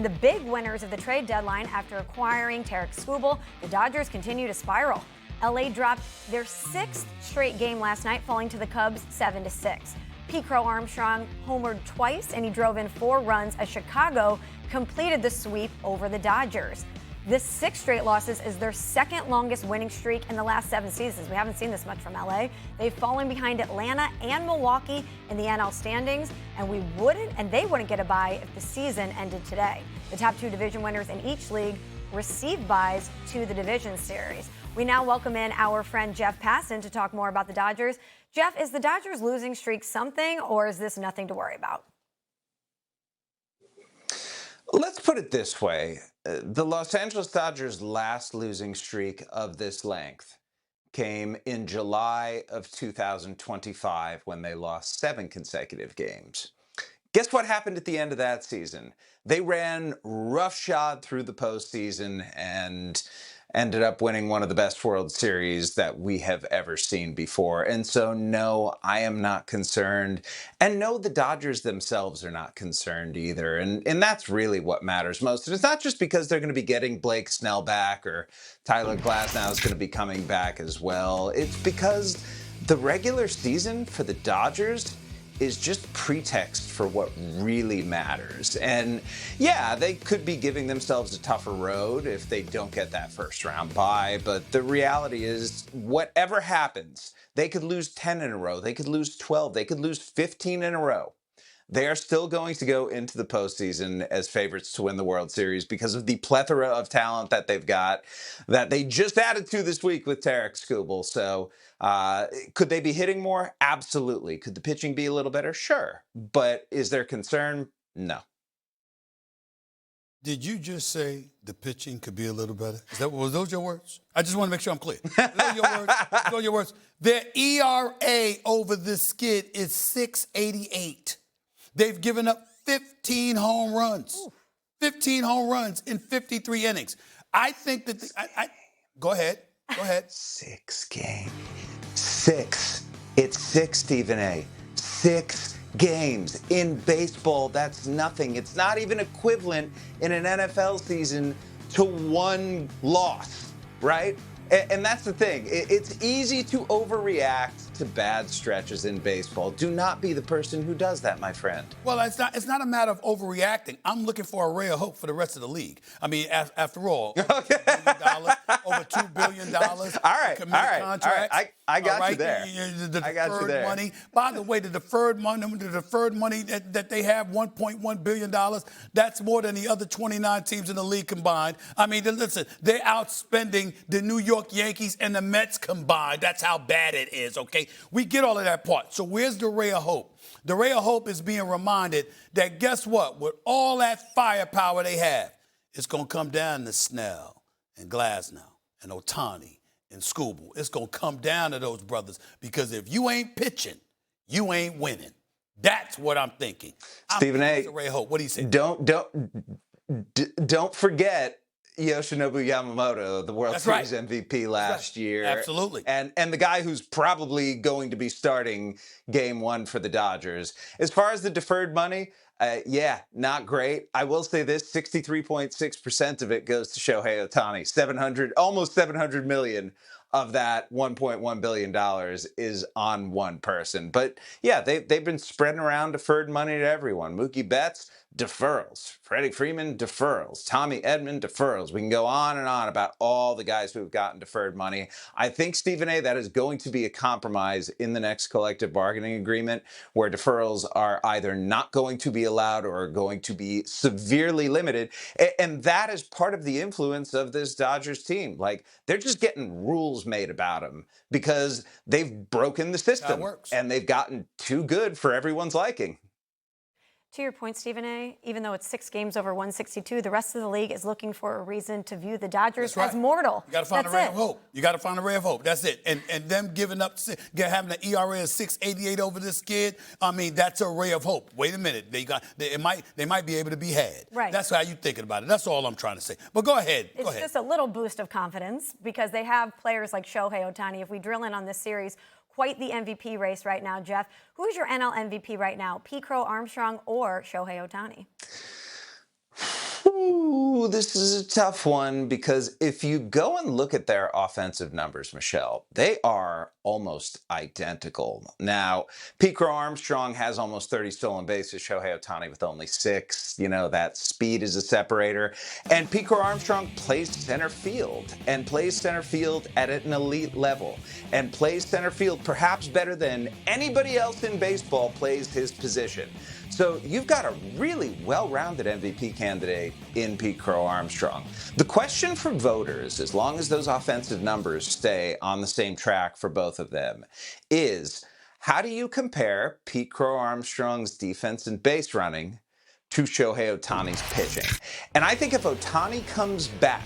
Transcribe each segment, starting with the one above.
The big winners of the trade deadline after acquiring Tarek Skubal, the Dodgers continue to spiral. LA dropped their sixth straight game last night, falling to the Cubs 7-6. Crow-Armstrong homered twice, and he drove in 4 runs as Chicago completed the sweep over the Dodgers. This 6 straight losses is their second longest winning streak in the last 7 seasons. We haven't seen this much from LA. They've fallen behind Atlanta and Milwaukee in the NL standings, and they wouldn't get a bye if the season ended today. The top 2 division winners in each league received byes to the division series. We now welcome in our friend Jeff Passan to talk more about the Dodgers. Jeff, is the Dodgers losing streak something, or is this nothing to worry about? Let's put it this way. The Los Angeles Dodgers' last losing streak of this length came in July of 2025 when they lost 7 consecutive games. Guess what happened at the end of that season? They ran roughshod through the postseason and ended up winning one of the best World Series that we have ever seen before. And so, no, I am not concerned. And no, the Dodgers themselves are not concerned either. And that's really what matters most. And it's not just because they're going to be getting Blake Snell back or Tyler Glasnow is going to be coming back as well. It's because the regular season for the Dodgers is just pretext for what really matters. And yeah, they could be giving themselves a tougher road if they don't get that first round bye, but the reality is whatever happens, they could lose 10 in a row, they could lose 12, they could lose 15 in a row. They are still going to go into the postseason as favorites to win the World Series because of the plethora of talent that they've got that they just added to this week with Tarek Skubal. So could they be hitting more? Absolutely. Could the pitching be a little better? Sure. But is there concern? No. Did you just say the pitching could be a little better? Was those your words? I just want to make sure I'm clear. Those your words? Those your words? Their ERA over this skid is 6.88. They've given up 15 home runs. Ooh. 15 home runs in 53 innings. I think that go ahead. Go ahead. 6 games. 6. It's 6, Stephen A. 6 games. In baseball, that's nothing. It's not even equivalent in an NFL season to 1 loss, right? And that's the thing. It's easy to overreact to bad stretches in baseball. Do not be the person who does that, my friend. Well, it's not a matter of overreacting. I'm looking for a ray of hope for the rest of the league. I mean, after all, okay. over $2 billion. All right. Contracts. I got you there. The deferred money. By the way, the deferred money that they have, $1.1 billion, that's more than the other 29 teams in the league combined. I mean, listen, they're outspending the New York Yankees and the Mets combined. That's how bad it is, okay? We get all of that part. So where's the ray of hope? The ray of hope is being reminded that guess what? With all that firepower they have, it's going to come down to Snell and Glasnow and Ohtani and Skubal. It's going to come down to those brothers because if you ain't pitching, you ain't winning. That's what I'm thinking. Stephen A. Ray of hope. What do you say? Don't forget Yoshinobu Yamamoto, the World Series MVP last year. Absolutely. And the guy who's probably going to be starting game 1 for the Dodgers. As far as the deferred money, not great. I will say this, 63.6% of it goes to Shohei Ohtani. Almost $700 million of that $1.1 billion is on one person. But yeah, they've been spreading around deferred money to everyone. Mookie Betts, deferrals. Freddie Freeman, deferrals. Tommy Edman, deferrals. We can go on and on about all the guys who have gotten deferred money. I think, Stephen A., that is going to be a compromise in the next collective bargaining agreement where deferrals are either not going to be allowed or are going to be severely limited. And that is part of the influence of this Dodgers team. Like, they're just getting rules made about them because they've broken the system and they've gotten too good for everyone's liking. To your point, Stephen A., even though it's 6 games over 162, the rest of the league is looking for a reason to view the Dodgers as mortal. You got to find a ray of hope. You got to find a ray of hope. That's it. And them giving up, having an ERA of 6.88 over this kid, I mean, that's a ray of hope. Wait a minute. They might be able to be had. Right. That's how you thinking about it. That's all I'm trying to say. But go ahead. It's just a little boost of confidence because they have players like Shohei Ohtani. If we drill in on this series, quite the MVP race right now, Jeff. Who is your NL MVP right now, Crow-Armstrong or Shohei Ohtani? This is a tough one because if you go and look at their offensive numbers, Michelle, they are almost identical. Now, Pete Crow-Armstrong has almost 30 stolen bases, Shohei Ohtani with only 6. You know, that speed is a separator. And Pete Crow-Armstrong plays center field and plays center field at an elite level and plays center field perhaps better than anybody else in baseball plays his position. So you've got a really well-rounded MVP candidate in Pete Crow-Armstrong. The question for voters, as long as those offensive numbers stay on the same track for both of them, is how do you compare Pete Crow-Armstrong's defense and base running to Shohei Ohtani's pitching? And I think if Ohtani comes back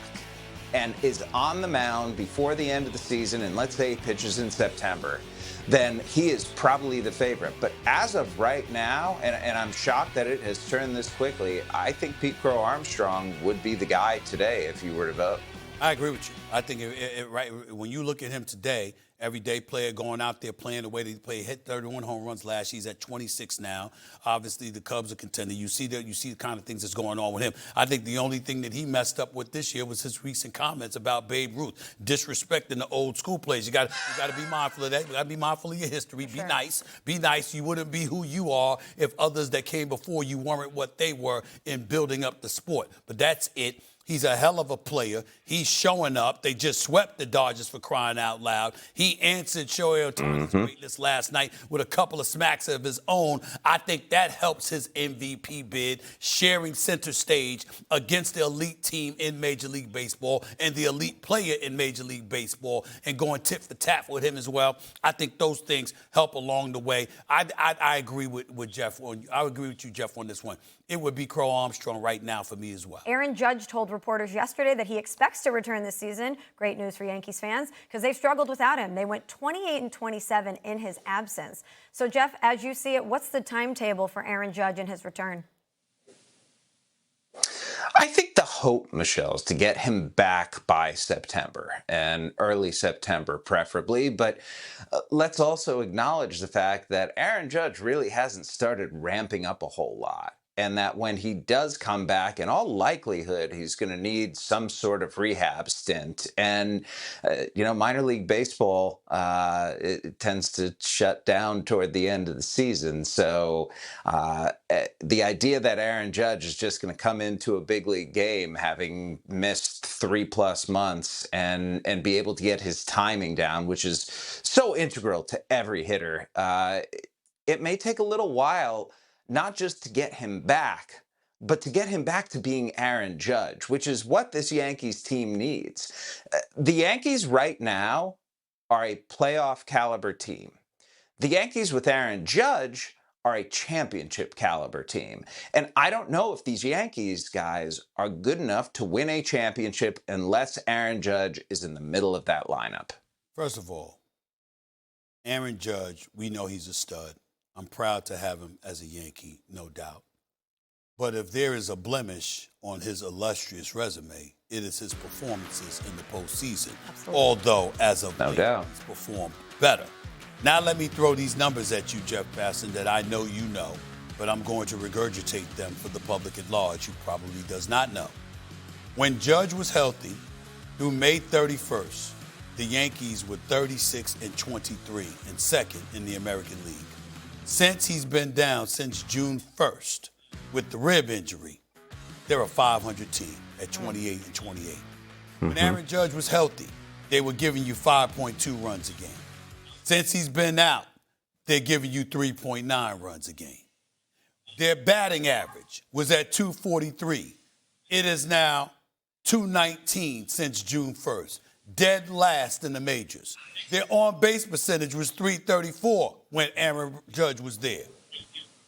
and is on the mound before the end of the season, and let's say he pitches in September, then he is probably the favorite. But as of right now, and I'm shocked that it has turned this quickly, I think Pete Crow-Armstrong would be the guy today if you were to vote. I agree with you. I think right when you look at him today, everyday player going out there playing the way they play, hit 31 home runs last year. He's at 26 now. Obviously, the Cubs are contending. You see the kind of things that's going on with him. I think the only thing that he messed up with this year was his recent comments about Babe Ruth, disrespecting the old school players. You got to be mindful of that. You got to be mindful of your history. Sure. Be nice. Be nice. You wouldn't be who you are if others that came before you weren't what they were in building up the sport. But that's it. He's a hell of a player. He's showing up. They just swept the Dodgers, for crying out loud. He answered Shohei Ohtani's greatness last night with a couple of smacks of his own. I think that helps his MVP bid, sharing center stage against the elite team in Major League Baseball and the elite player in Major League Baseball, and going tit for tat with him as well. I think those things help along the way. I agree with Jeff. I agree with you, Jeff, on this one. It would be Crow-Armstrong right now for me as well. Aaron Judge told reporters yesterday that he expects to return this season. Great news for Yankees fans because they've struggled without him. They went 28-27 in his absence. So, Jeff, as you see it, what's the timetable for Aaron Judge and his return? I think the hope, Michelle, is to get him back by September, and early September preferably. But let's also acknowledge the fact that Aaron Judge really hasn't started ramping up a whole lot. And that when he does come back, in all likelihood, he's going to need some sort of rehab stint. And, minor league baseball, it tends to shut down toward the end of the season. So the idea that Aaron Judge is just going to come into a big league game having missed 3+ months and be able to get his timing down, which is so integral to every hitter, it may take a little while, not just to get him back, but to get him back to being Aaron Judge, which is what this Yankees team needs. The Yankees right now are a playoff caliber team. The Yankees with Aaron Judge are a championship caliber team. And I don't know if these Yankees guys are good enough to win a championship unless Aaron Judge is in the middle of that lineup. First of all, Aaron Judge, we know he's a stud. I'm proud to have him as a Yankee, no doubt. But if there is a blemish on his illustrious resume, it is his performances in the postseason. Absolutely. Although, as of late, he's performed better. Now let me throw these numbers at you, Jeff Passan, that I know you know, but I'm going to regurgitate them for the public at large who probably does not know. When Judge was healthy, through May 31st, the Yankees were 36-23 and second in the American League. Since he's been down since June 1st with the rib injury, they're a 500 team at 28-28. When Aaron Judge was healthy, they were giving you 5.2 runs a game. Since he's been out, they're giving you 3.9 runs a game. Their batting average was at 243. It is now 219 since June 1st. Dead last in the majors. Their on-base percentage was 334 when Aaron Judge was there.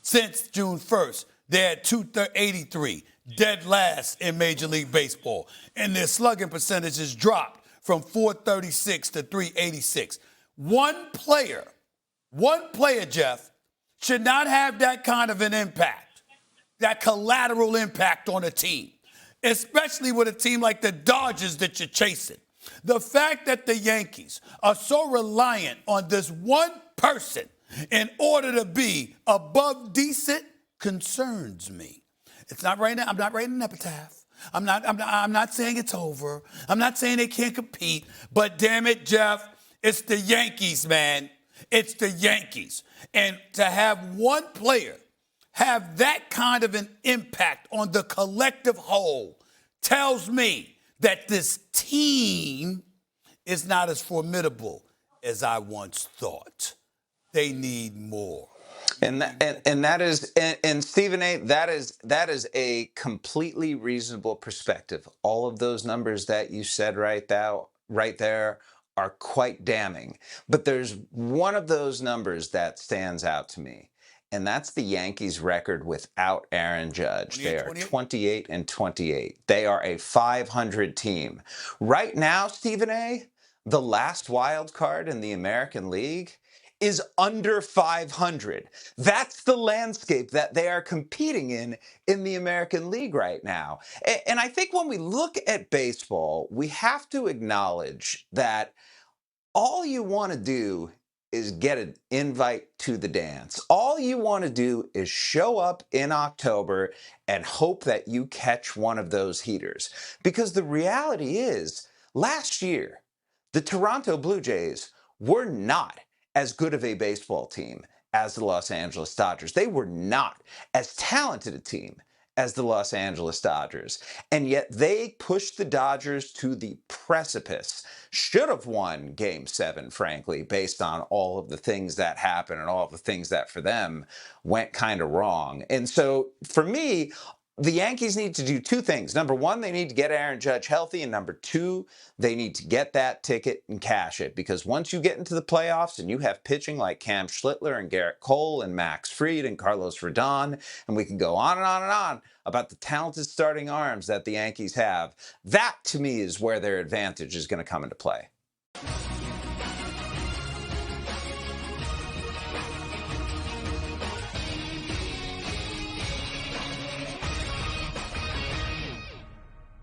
Since June 1st, they're at 283, dead last in Major League Baseball. And their slugging percentage has dropped from 436 to 386. One player, Jeff, should not have that kind of an impact, that collateral impact on a team, especially with a team like the Dodgers that you're chasing. The fact that the Yankees are so reliant on this one person in order to be above decent concerns me. It's not right now. I'm not writing an epitaph. I'm not saying it's over. I'm not saying they can't compete. But damn it, Jeff, it's the Yankees, man. It's the Yankees. And to have one player have that kind of an impact on the collective whole tells me that this team is not as formidable as I once thought. They need more. And that is Stephen A. That is a completely reasonable perspective. All of those numbers that you said right there are quite damning. But there's one of those numbers that stands out to me, and that's the Yankees' record without Aaron Judge. They are 28-28. They are a 500 team right now. Stephen A., the last wild card in the American League, is under 500. That's the landscape that they are competing in the American League right now. And I think when we look at baseball, we have to acknowledge that all you want to do is get an invite to the dance. All you want to do is show up in October and hope that you catch one of those heaters. Because the reality is, last year, the Toronto Blue Jays were not as good of a baseball team as the Los Angeles Dodgers. They were not as talented a team as the Los Angeles Dodgers. And yet they pushed the Dodgers to the precipice. Should have won Game 7, frankly, based on all of the things that happened and all of the things that for them went kind of wrong. And so for me, the Yankees need to do two things. Number one, they need to get Aaron Judge healthy. And number two, they need to get that ticket and cash it. Because once you get into the playoffs and you have pitching like Cam Schlittler and Garrett Cole and Max Fried and Carlos Rodon, and we can go on and on and on about the talented starting arms that the Yankees have, that to me is where their advantage is going to come into play.